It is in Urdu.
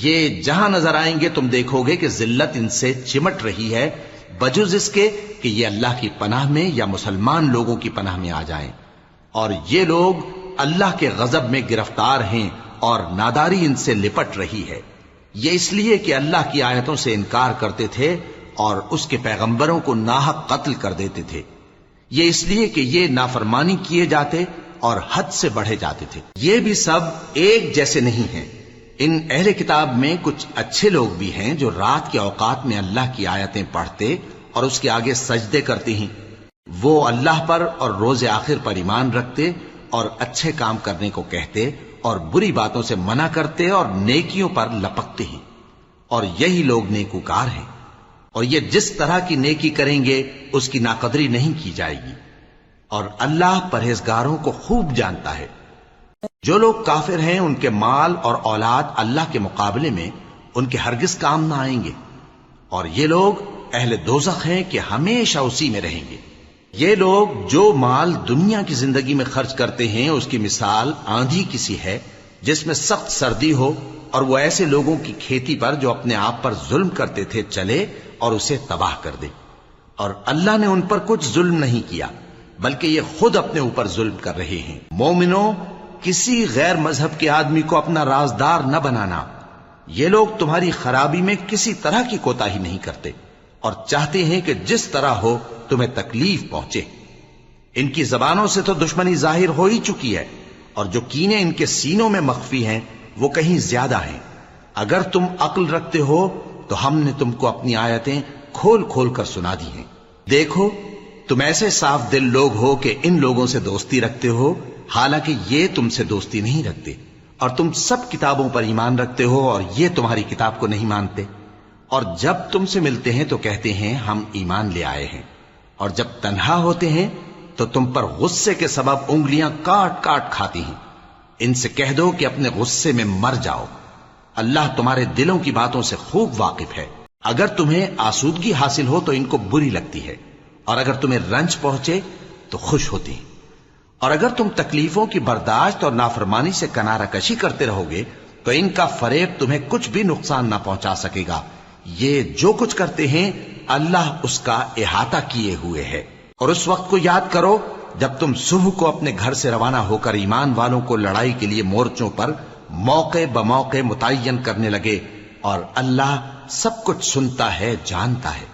یہ جہاں نظر آئیں گے تم دیکھو گے کہ ذلت ان سے چمٹ رہی ہے، بجز اس کے کہ یہ اللہ کی پناہ میں یا مسلمان لوگوں کی پناہ میں آ جائیں، اور یہ لوگ اللہ کے غضب میں گرفتار ہیں اور ناداری ان سے لپٹ رہی ہے۔ یہ اس لیے کہ اللہ کی آیتوں سے انکار کرتے تھے اور اس کے پیغمبروں کو ناحق قتل کر دیتے تھے، یہ اس لیے کہ یہ نافرمانی کیے جاتے اور حد سے بڑھے جاتے تھے۔ یہ بھی سب ایک جیسے نہیں ہیں۔ ان اہل کتاب میں کچھ اچھے لوگ بھی ہیں جو رات کے اوقات میں اللہ کی آیتیں پڑھتے اور اس کے آگے سجدے کرتے ہیں، وہ اللہ پر اور روز آخر پر ایمان رکھتے اور اچھے کام کرنے کو کہتے اور بری باتوں سے منع کرتے اور نیکیوں پر لپکتے ہیں، اور یہی لوگ نیکوکار ہیں۔ اور یہ جس طرح کی نیکی کریں گے اس کی ناقدری نہیں کی جائے گی، اور اللہ پرہیزگاروں کو خوب جانتا ہے۔ جو لوگ کافر ہیں ان کے مال اور اولاد اللہ کے مقابلے میں ان کے ہرگز کام نہ آئیں گے، اور یہ لوگ اہل دوزخ ہیں کہ ہمیشہ اسی میں رہیں گے۔ یہ لوگ جو مال دنیا کی زندگی میں خرچ کرتے ہیں اس کی مثال آندھی کسی ہے جس میں سخت سردی ہو، اور وہ ایسے لوگوں کی کھیتی پر جو اپنے آپ پر ظلم کرتے تھے چلے اور اسے تباہ کر دے۔ اور اللہ نے ان پر کچھ ظلم نہیں کیا بلکہ یہ خود اپنے اوپر ظلم کر رہے ہیں۔ مومنوں، کسی غیر مذہب کے آدمی کو اپنا رازدار نہ بنانا۔ یہ لوگ تمہاری خرابی میں کسی طرح کی کوتاہی نہیں کرتے اور چاہتے ہیں کہ جس طرح ہو تمہیں تکلیف پہنچے۔ ان کی زبانوں سے تو دشمنی ظاہر ہو ہی چکی ہے، اور جو کینے ان کے سینوں میں مخفی ہیں وہ کہیں زیادہ ہیں۔ اگر تم عقل رکھتے ہو تو ہم نے تم کو اپنی آیتیں کھول کھول کر سنا دی ہیں۔ دیکھو، تم ایسے صاف دل لوگ ہو کہ ان لوگوں سے دوستی رکھتے ہو، حالانکہ یہ تم سے دوستی نہیں رکھتے، اور تم سب کتابوں پر ایمان رکھتے ہو اور یہ تمہاری کتاب کو نہیں مانتے، اور جب تم سے ملتے ہیں تو کہتے ہیں ہم ایمان لے آئے ہیں، اور جب تنہا ہوتے ہیں تو تم پر غصے کے سبب انگلیاں کاٹ کاٹ کھاتی ہیں۔ ان سے کہہ دو کہ اپنے غصے میں مر جاؤ، اللہ تمہارے دلوں کی باتوں سے خوب واقف ہے۔ اگر تمہیں آسودگی حاصل ہو تو ان کو بری لگتی ہے، اور اگر تمہیں رنج پہنچے تو خوش ہوتی ہیں، اور اگر تم تکلیفوں کی برداشت اور نافرمانی سے کنارہ کشی کرتے رہو گے تو ان کا فریب تمہیں کچھ بھی نقصان نہ پہنچا سکے گا۔ یہ جو کچھ کرتے ہیں اللہ اس کا احاطہ کیے ہوئے ہے۔ اور اس وقت کو یاد کرو جب تم صبح کو اپنے گھر سے روانہ ہو کر ایمان والوں کو لڑائی کے لیے مورچوں پر موقع بموقع متعین کرنے لگے، اور اللہ سب کچھ سنتا ہے، جانتا ہے۔